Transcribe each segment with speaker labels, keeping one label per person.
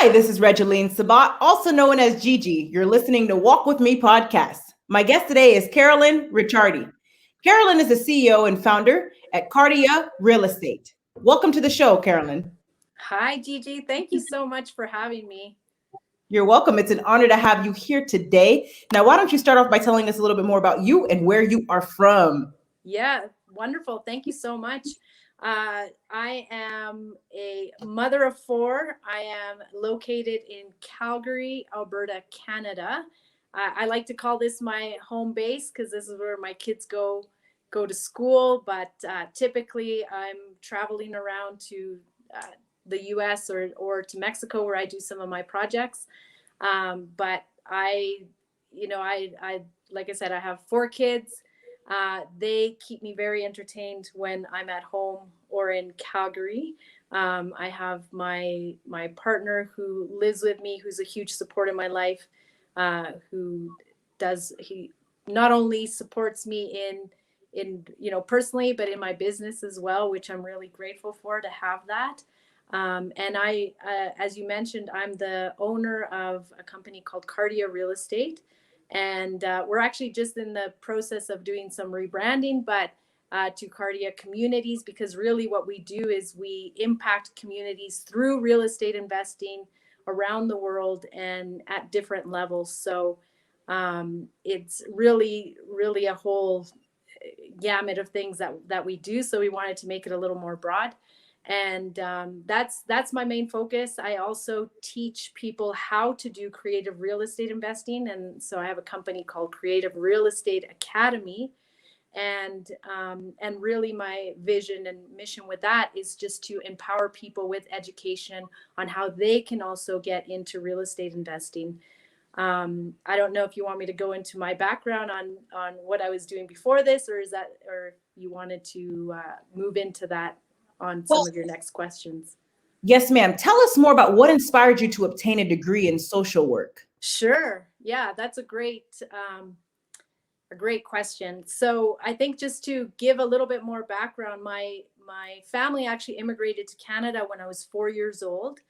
Speaker 1: Hi, this is Regeline Sabat, also known as Gigi. You're listening to Walk With Me podcast. My guest today is Carolin Ricciardi. Carolin is the CEO and founder at Kardia Real Estate. Welcome to the show, Carolin.
Speaker 2: Hi, Gigi. Thank you so much for having me.
Speaker 1: You're welcome. It's an honor to have you here today. Now, why don't you start off by telling us a little bit more about you and where you are from?
Speaker 2: Yeah, wonderful. Thank you so much. I am a mother of four. I am located in Calgary, Alberta, Canada. I like to call this my home base because this is where my kids go to school. But typically, I'm traveling around to the U.S. or to Mexico where I do some of my projects. But I like I said, I have four kids. They keep me very entertained when I'm at home or in Calgary. I have my partner who lives with me, who's a huge support in my life, he not only supports me in personally, but in my business as well, which I'm really grateful for to have that. And as you mentioned, I'm the owner of a company called Kardia Real Estate. And we're actually just in the process of doing some rebranding, but to Kardia Communities, because really what we do is we impact communities through real estate investing around the world and at different levels. So it's really, really a whole gamut of things that we do. So we wanted to make it a little more broad. And that's my main focus. I also teach people how to do creative real estate investing, and so I have a company called Creative Real Estate Academy, and really my vision and mission with that is just to empower people with education on how they can also get into real estate investing. I don't know if you want me to go into my background on what I was doing before this, or you wanted to move into that on some of your next questions.
Speaker 1: Yes, ma'am. Tell us more about what inspired you to obtain a degree in social work.
Speaker 2: Sure. Yeah, that's a great question. So I think just to give a little bit more background, my family actually immigrated to Canada when I was 4 years old.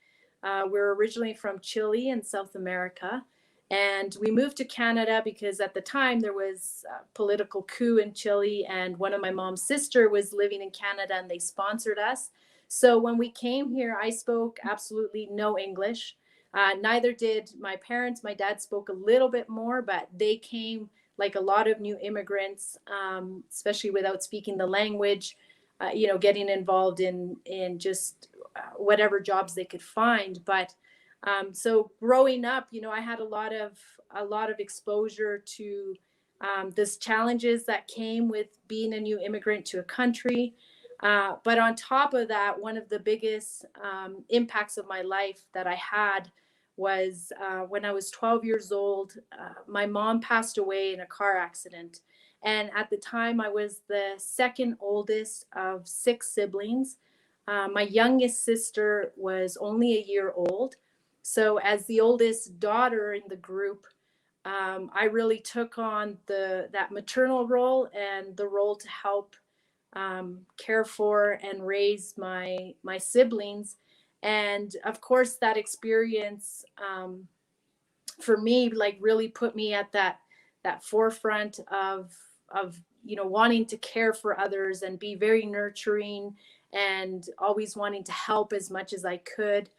Speaker 2: We're originally from Chile in South America. And we moved to Canada because at the time there was a political coup in Chile, and one of my mom's sister was living in Canada and they sponsored us. So when we came here, I spoke absolutely no English. Neither did my parents. My dad spoke a little bit more, but they came like a lot of new immigrants, especially without speaking the language, getting involved in just whatever jobs they could find. But so growing up, I had a lot of exposure to this challenges that came with being a new immigrant to a country. But on top of that, one of the biggest impacts of my life that I had was when I was 12 years old. My mom passed away in a car accident. And at the time, I was the second oldest of six siblings. My youngest sister was only a year old. So as the oldest daughter in the group, I really took on that maternal role and the role to help care for and raise my siblings. And of course, that experience for me, like, really put me at that forefront of wanting to care for others and be very nurturing and always wanting to help as much as I could.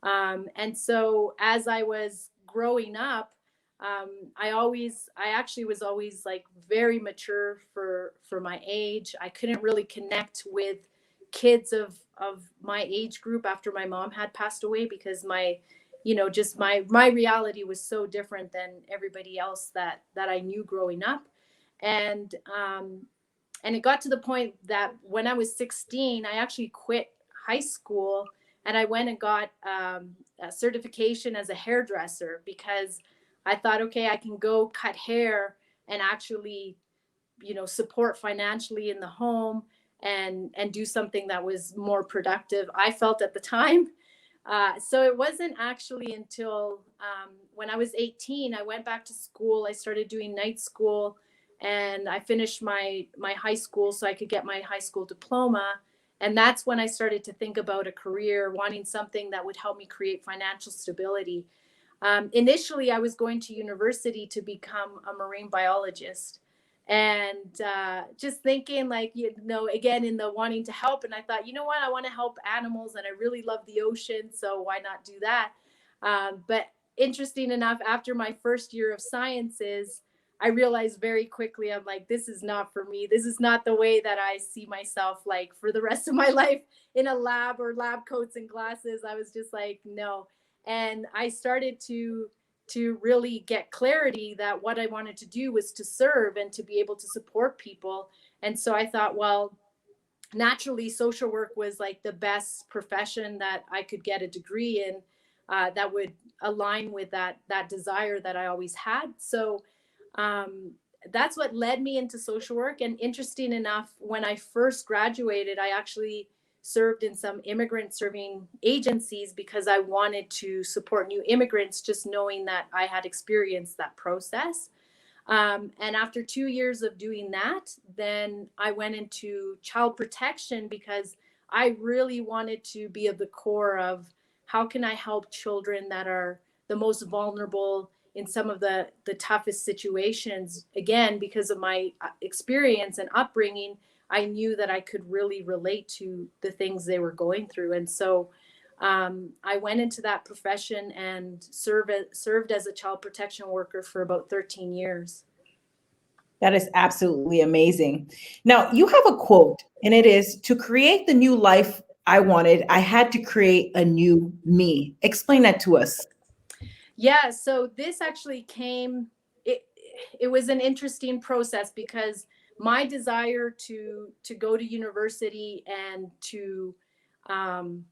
Speaker 2: And so as I was growing up, I actually was always like very mature for my age. I couldn't really connect with kids of my age group after my mom had passed away, because just my reality was so different than everybody else that I knew growing up. And it got to the point that when I was 16, I actually quit high school and I went and got a certification as a hairdresser, because I thought, okay, I can go cut hair and actually, support financially in the home and do something that was more productive, I felt at the time. So it wasn't actually until when I was 18, I went back to school. I started doing night school and I finished my high school so I could get my high school diploma. And that's when I started to think about a career, wanting something that would help me create financial stability. Initially, I was going to university to become a marine biologist, and just thinking, like, again, in the wanting to help. And I thought, you know what, I want to help animals, and I really love the ocean, so why not do that? But interesting enough, after my first year of sciences, I realized very quickly, I'm like, this is not for me. This is not the way that I see myself, like, for the rest of my life in a lab or lab coats and glasses. I was just like, no. And I started to really get clarity that what I wanted to do was to serve and to be able to support people. And so I thought, well, naturally, social work was like the best profession that I could get a degree in, that would align with that desire that I always had. So um, that's what led me into social work. And interesting enough, when I first graduated, I actually served in some immigrant serving agencies because I wanted to support new immigrants, just knowing that I had experienced that process. And after 2 years of doing that, then I went into child protection because I really wanted to be at the core of how can I help children that are the most vulnerable in some of the toughest situations. Again, because of my experience and upbringing, I knew that I could really relate to the things they were going through. And so I went into that profession and served as a child protection worker for about 13 years.
Speaker 1: That is absolutely amazing. Now, you have a quote, and it is, to create the new life I wanted, I had to create a new me. Explain that to us.
Speaker 2: Yeah, so this actually it was an interesting process because my desire to go to university and um,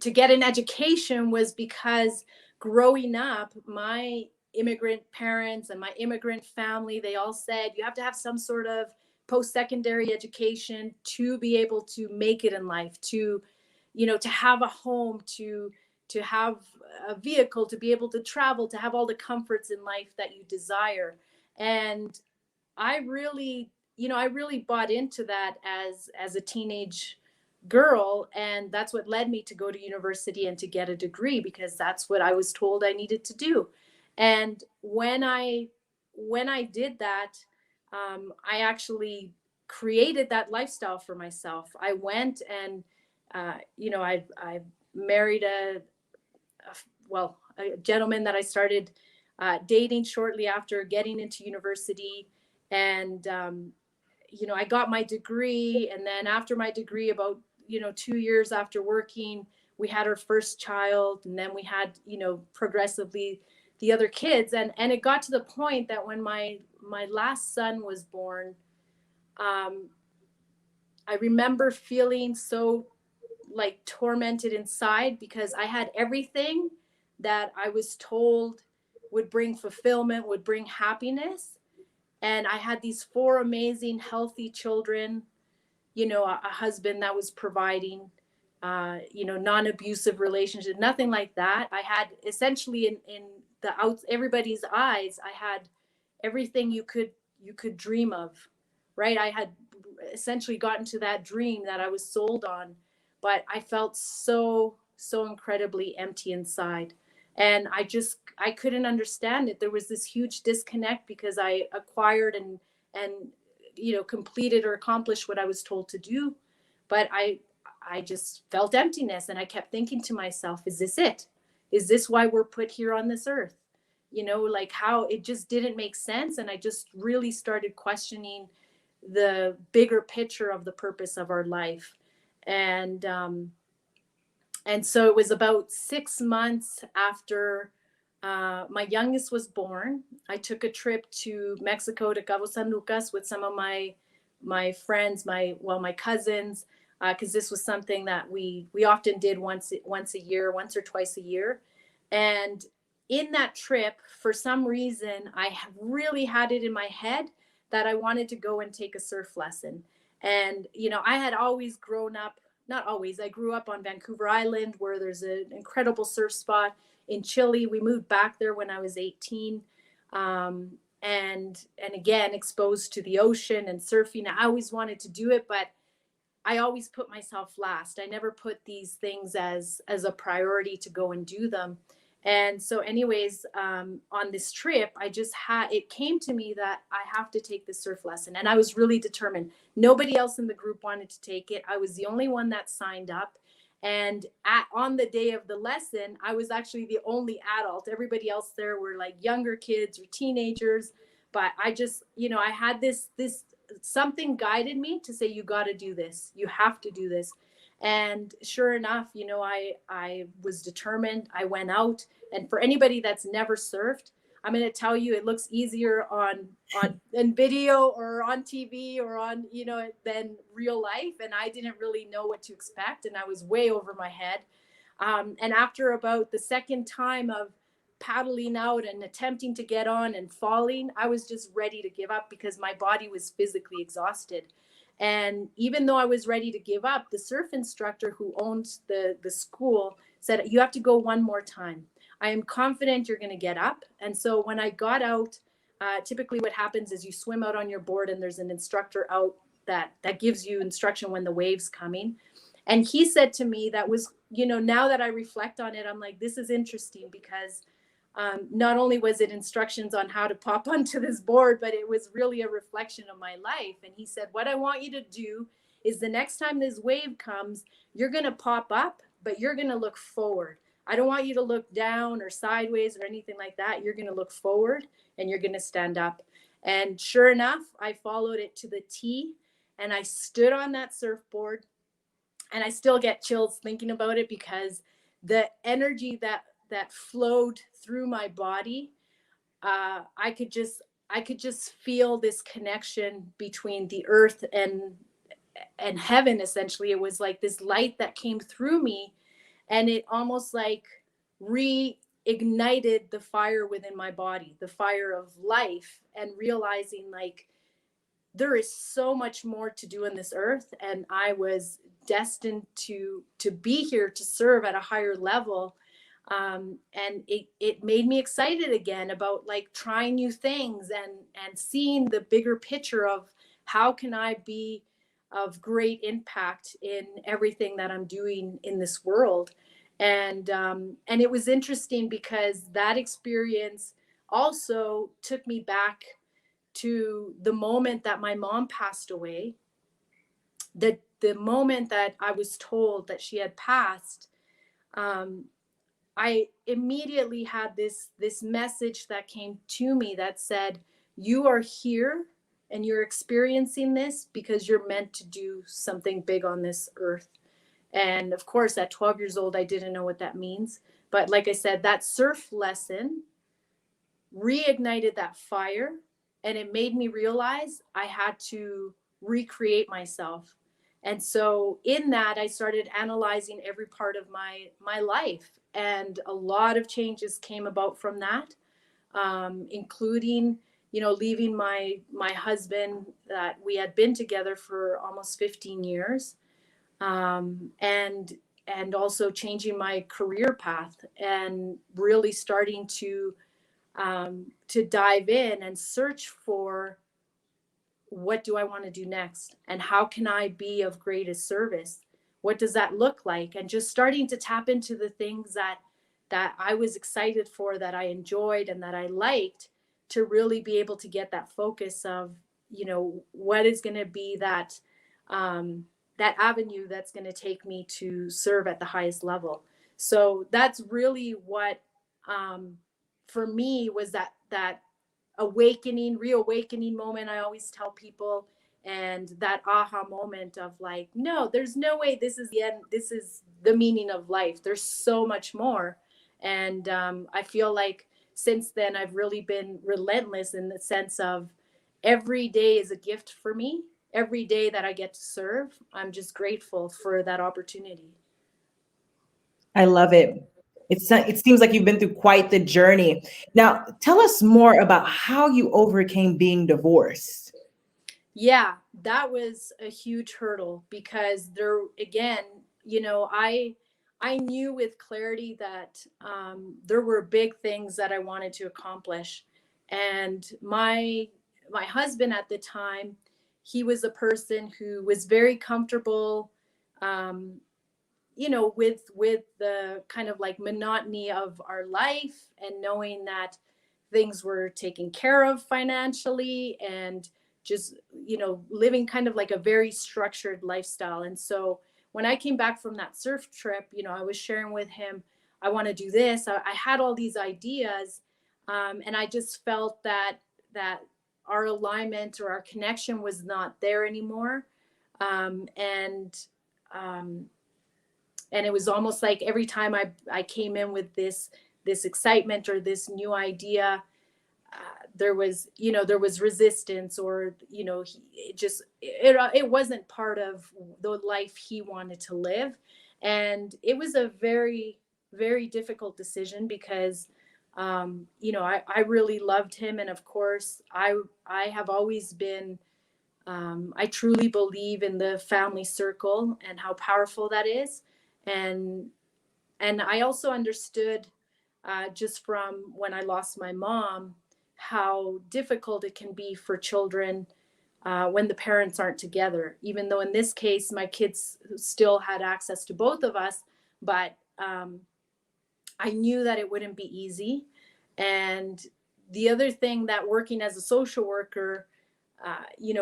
Speaker 2: to get an education was because growing up, my immigrant parents and my immigrant family, they all said you have to have some sort of post-secondary education to be able to make it in life, to to have a home, to have a vehicle, to be able to travel, to have all the comforts in life that you desire. And I really, I really bought into that as a teenage girl, and that's what led me to go to university and to get a degree, because that's what I was told I needed to do. And when I did that, I actually created that lifestyle for myself. I went and I married a gentleman that I started dating shortly after getting into university. And I got my degree, and then after my degree, about 2 years after working, we had our first child, and then we had progressively the other kids. And it got to the point that when my last son was born, I remember feeling so, like, tormented inside, because I had everything that I was told would bring fulfillment, would bring happiness. And I had these four amazing, healthy children, a husband that was providing, non-abusive relationship, nothing like that. I had essentially in everybody's eyes, I had everything you could dream of, right? I had essentially gotten to that dream that I was sold on, but I felt so incredibly empty inside. And I couldn't understand it. There was this huge disconnect because I acquired and completed or accomplished what I was told to do, but I just felt emptiness. And I kept thinking to myself, is this it? Is this why we're put here on this earth? Like, how it just didn't make sense. And I just really started questioning the bigger picture of the purpose of our life. And so it was about 6 months after my youngest was born. I took a trip to Mexico, to Cabo San Lucas, with some of my friends, my cousins, because this was something that we often did once a year, once or twice a year. And in that trip, for some reason, I really had it in my head that I wanted to go and take a surf lesson. And I had always grown up, not always, I grew up on Vancouver Island, where there's an incredible surf spot. In Chile, we moved back there when I was 18. And again, exposed to the ocean and surfing. I always wanted to do it, but I always put myself last. I never put these things as a priority to go and do them. And so anyways, on this trip, it came to me that I have to take this surf lesson. And I was really determined. Nobody else in the group wanted to take it. I was the only one that signed up. And on the day of the lesson, I was actually the only adult. Everybody else there were like younger kids or teenagers. But I just, I had this something guided me to say, you got to do this. You have to do this. And sure enough, I was determined. I went out. And for anybody that's never surfed, I'm going to tell you, it looks easier on in video or on TV or on, than real life. And I didn't really know what to expect. And I was way over my head. And after about the second time of paddling out and attempting to get on and falling, I was just ready to give up because my body was physically exhausted. And even though I was ready to give up, the surf instructor who owned the school said, you have to go one more time. I am confident you're going to get up. And so when I got out, typically what happens is you swim out on your board and there's an instructor out that gives you instruction when the wave's coming. And he said to me, that was, now that I reflect on it, I'm like, this is interesting because not only was it instructions on how to pop onto this board, but it was really a reflection of my life. And he said, what I want you to do is the next time this wave comes, you're going to pop up, but you're going to look forward. I don't want you to look down or sideways or anything like that. You're going to look forward and you're going to stand up. And sure enough, I followed it to the T and I stood on that surfboard, and I still get chills thinking about it because the energy that flowed through my body, I could just feel this connection between the earth and heaven. Essentially, it was like this light that came through me, and it almost like reignited the fire within my body, the fire of life, and realizing like there is so much more to do on this earth, and I was destined to be here to serve at a higher level. And it made me excited again about like trying new things and seeing the bigger picture of how can I be of great impact in everything that I'm doing in this world. And it was interesting because that experience also took me back to the moment that my mom passed away. The moment that I was told that she had passed, I immediately had this message that came to me that said, you are here and you're experiencing this because you're meant to do something big on this earth. And of course, at 12 years old, I didn't know what that means. But like I said, that surf lesson reignited that fire, and it made me realize I had to recreate myself. And so in that, I started analyzing every part of my life, and a lot of changes came about from that, including leaving my husband that we had been together for almost 15 years, and also changing my career path and really starting to dive in and search for what do I want to do next and how can I be of greatest service? What does that look like? And just starting to tap into the things that I was excited for, that I enjoyed and that I liked, to really be able to get that focus of, what is going to be that avenue that's going to take me to serve at the highest level. So that's really what, for me, was that reawakening moment I always tell people, and that aha moment of like, no, there's no way this is the end. This is the meaning of life. There's so much more. And I feel like since then, I've really been relentless in the sense of every day is a gift for me. Every day that I get to serve, I'm just grateful for that opportunity.
Speaker 1: I love it. It seems like you've been through quite the journey. Now, tell us more about how you overcame being divorced.
Speaker 2: Yeah, that was a huge hurdle because there, again, I knew with clarity that there were big things that I wanted to accomplish. And my husband at the time, he was a person who was very comfortable, with the kind of like monotony of our life, and knowing that things were taken care of financially, and just, living kind of like a very structured lifestyle. And so when I came back from that surf trip, I was sharing with him, I want to do this. I had all these ideas. And I just felt that our alignment or our connection was not there anymore. And it was almost like every time I came in with this excitement or this new idea, there was resistance, or it wasn't part of the life he wanted to live. And it was a very, very difficult decision, because I really loved him. And of course, I have always been, I truly believe in the family circle and how powerful that is. And I also understood, just from when I lost my mom, how difficult it can be for children, when the parents aren't together. Even though in this case, my kids still had access to both of us, but I knew that it wouldn't be easy. And the other thing that working as a social worker,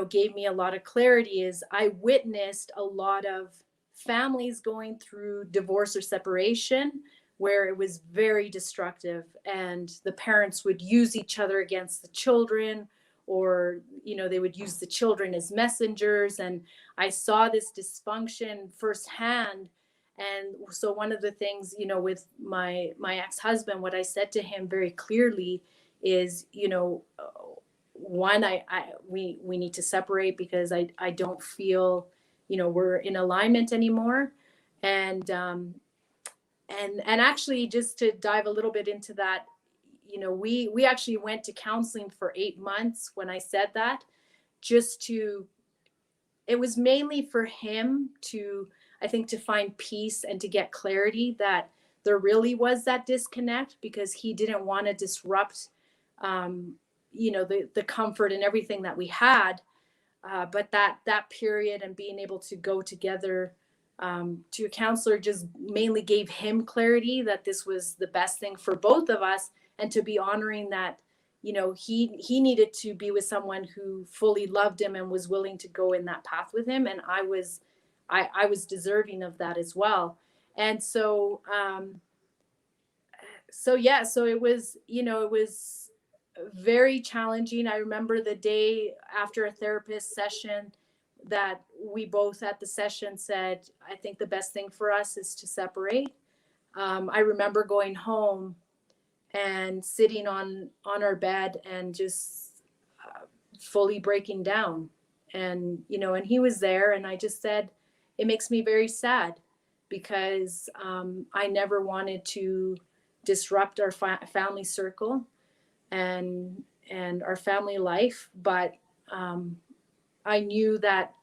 Speaker 2: gave me a lot of clarity is I witnessed a lot of families going through divorce or separation where it was very destructive, and the parents would use each other against the children, or they would use the children as messengers. And I saw this dysfunction firsthand. And so one of the things, with my ex-husband, what I said to him very clearly is, one, we need to separate, because I don't feel, we're in alignment anymore. And actually, just to dive a little bit into that, we actually went to counseling for 8 months. When I said that, it was mainly for him to, I think, to find peace and to get clarity that there really was that disconnect, because he didn't want to disrupt, the comfort and everything that we had. But that period and being able to go together, to a counselor, just mainly gave him clarity that this was the best thing for both of us, and to be honoring that, he needed to be with someone who fully loved him and was willing to go in that path with him. And I was deserving of that as well. And so, so it was, it was very challenging. I remember the day after a therapist session that we both at the session said, I think the best thing for us is to separate. I remember going home and sitting on our bed and just fully breaking down. And, and he was there, and I just said, it makes me very sad, because I never wanted to disrupt our family circle and our family life. But I knew that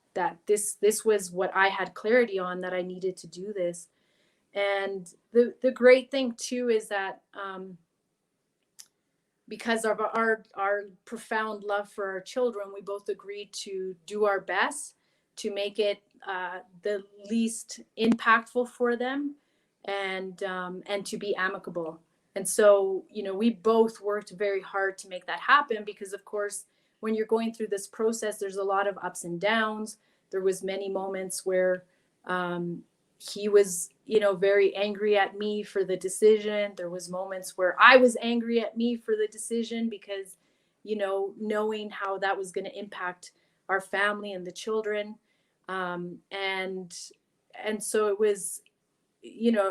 Speaker 2: this was what I had clarity on, that I needed to do this. And the great thing too is that, because of our profound love for our children, we both agreed to do our best to make it the least impactful for them, and to be amicable. And so, we both worked very hard to make that happen, because of course, when you're going through this process, there's a lot of ups and downs. There was many moments where he was, very angry at me for the decision. There was moments where I was angry at me for the decision, because, knowing how that was going to impact our family and the children. And so it was,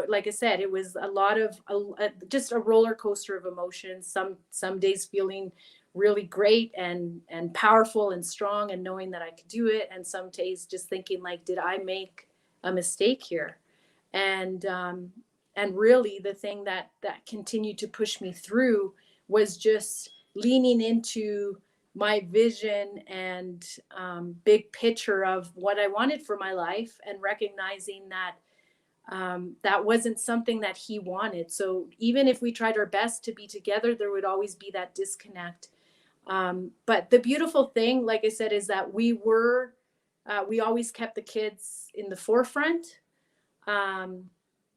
Speaker 2: like I said, it was a lot of just a roller coaster of emotions. Some days feeling really great and powerful and strong, and knowing that I could do it. And some days just thinking, like, did I make a mistake here? And really the thing that continued to push me through was just leaning into my vision and big picture of what I wanted for my life, and recognizing that that wasn't something that he wanted. So even if we tried our best to be together, there would always be that disconnect. But the beautiful thing, like I said, is that we always kept the kids in the forefront.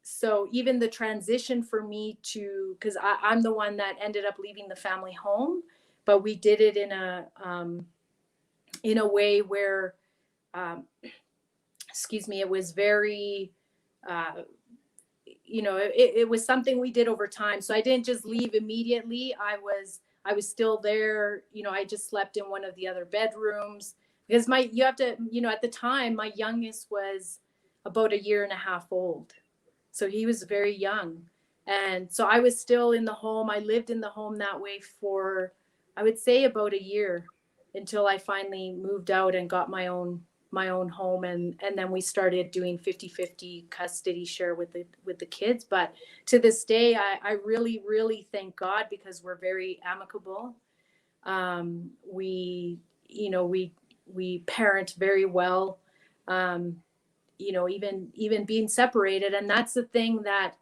Speaker 2: So even the transition for me to, because I'm the one that ended up leaving the family home, but we did it in a way where, excuse me, it was very, it was something we did over time. So I didn't just leave immediately. I was still there. I just slept in one of the other bedrooms because at the time, my youngest was about a year and a half old. So he was very young. And so I was still in the home. I lived in the home that way for, I would say, about a year until I finally moved out and got my own home, and then we started doing 50-50 custody share with the kids. But to this day, I really, really thank God, because we're very amicable. We parent very well. Even being separated. And that's the thing that,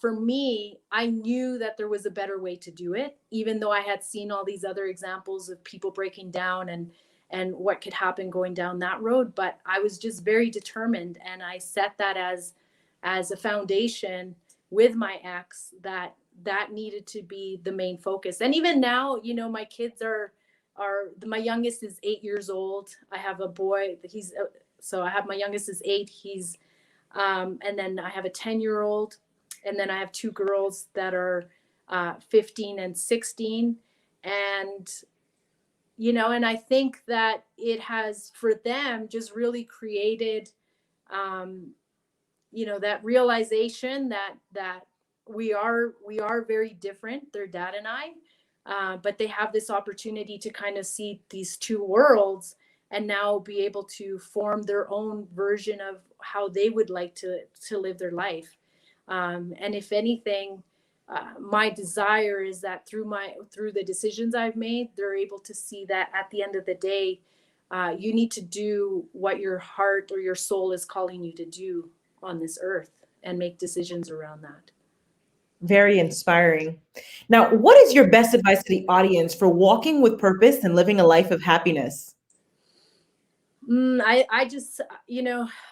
Speaker 2: for me, I knew that there was a better way to do it, even though I had seen all these other examples of people breaking down and what could happen going down that road. But I was just very determined, and I set that as a foundation with my ex, that needed to be the main focus. And even now, my kids are my youngest is 8 years old. I have a boy. So I have my youngest is 8. And then I have a 10-year-old, and then I have 2 girls that are 15 and 16. And and I think that it has, for them, just really created, that realization that we are very different, their dad and I, but they have this opportunity to kind of see these two worlds and now be able to form their own version of how they would like to live their life. And if anything, my desire is that through the decisions I've made, they're able to see that at the end of the day, you need to do what your heart or your soul is calling you to do on this earth, and make decisions around that.
Speaker 1: Very inspiring. Now, what is your best advice to the audience for walking with purpose and living a life of happiness?
Speaker 2: I just,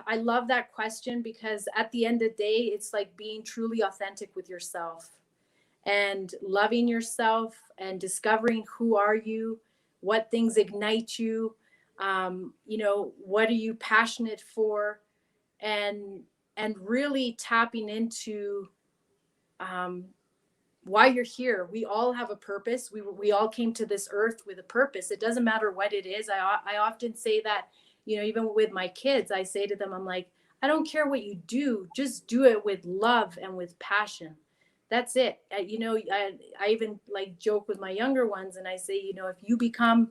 Speaker 2: I love that question, because at the end of the day, it's like being truly authentic with yourself and loving yourself and discovering who are you, what things ignite you, what are you passionate for, and really tapping into, why you're here. We all have a purpose. We all came to this earth with a purpose. It doesn't matter what it is. I often say that, even with my kids, I say to them, I'm like, I don't care what you do, just do it with love and with passion. That's it. I even like joke with my younger ones, and I say, if you become,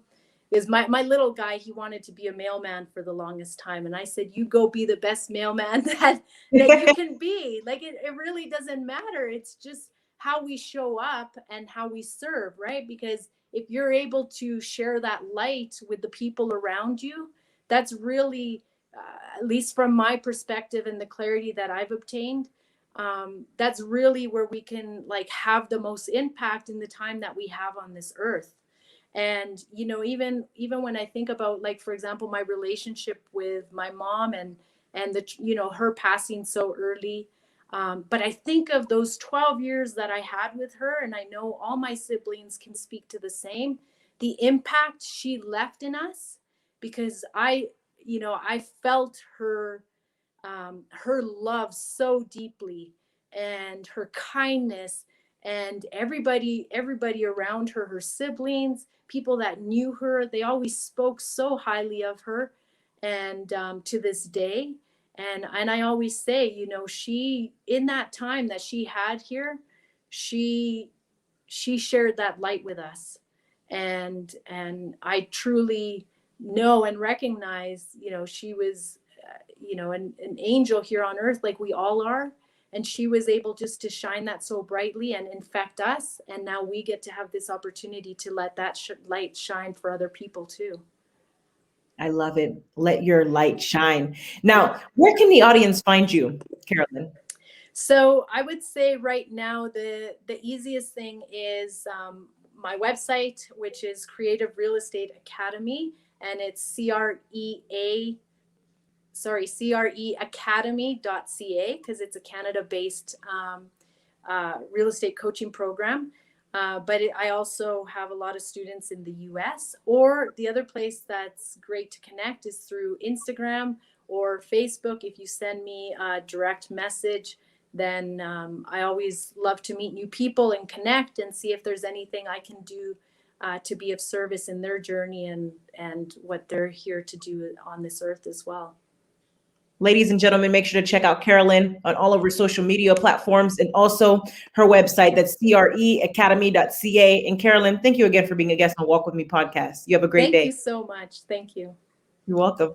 Speaker 2: is my little guy, he wanted to be a mailman for the longest time. And I said, you go be the best mailman that you can be. Like, it really doesn't matter. It's just how we show up and how we serve, right? Because if you're able to share that light with the people around you, that's really, at least from my perspective and the clarity that I've obtained, that's really where we can like have the most impact in the time that we have on this earth. And even when I think about, like, for example, my relationship with my mom, and her passing so early, but I think of those 12 years that I had with her, and I know all my siblings can speak to the same, the impact she left in us, because I felt her love so deeply, and her kindness, and everybody around her, her siblings, people that knew her, they always spoke so highly of her. And to this day, and I always say, she, in that time that she had here, she shared that light with us. And I truly know and recognize, she was, an angel here on earth, like we all are. And she was able just to shine that so brightly and infect us. And now we get to have this opportunity to let that light shine for other people too.
Speaker 1: I love it. Let your light shine. Now, where can the audience find you, Carolin?
Speaker 2: So I would say right now, the easiest thing is, my website, which is Creative Real Estate Academy, and it's creacademy.ca, because it's a Canada-based real estate coaching program. But I also have a lot of students in the US, or the other place that's great to connect is through Instagram or Facebook. If you send me a direct message, then I always love to meet new people and connect and see if there's anything I can do to be of service in their journey and what they're here to do on this earth as well.
Speaker 1: Ladies and gentlemen, make sure to check out Carolin on all of her social media platforms and also her website. That's creacademy.ca. And Carolin, thank you again for being a guest on Walk With Me podcast. You have a great day.
Speaker 2: Thank you so much. Thank you.
Speaker 1: You're welcome.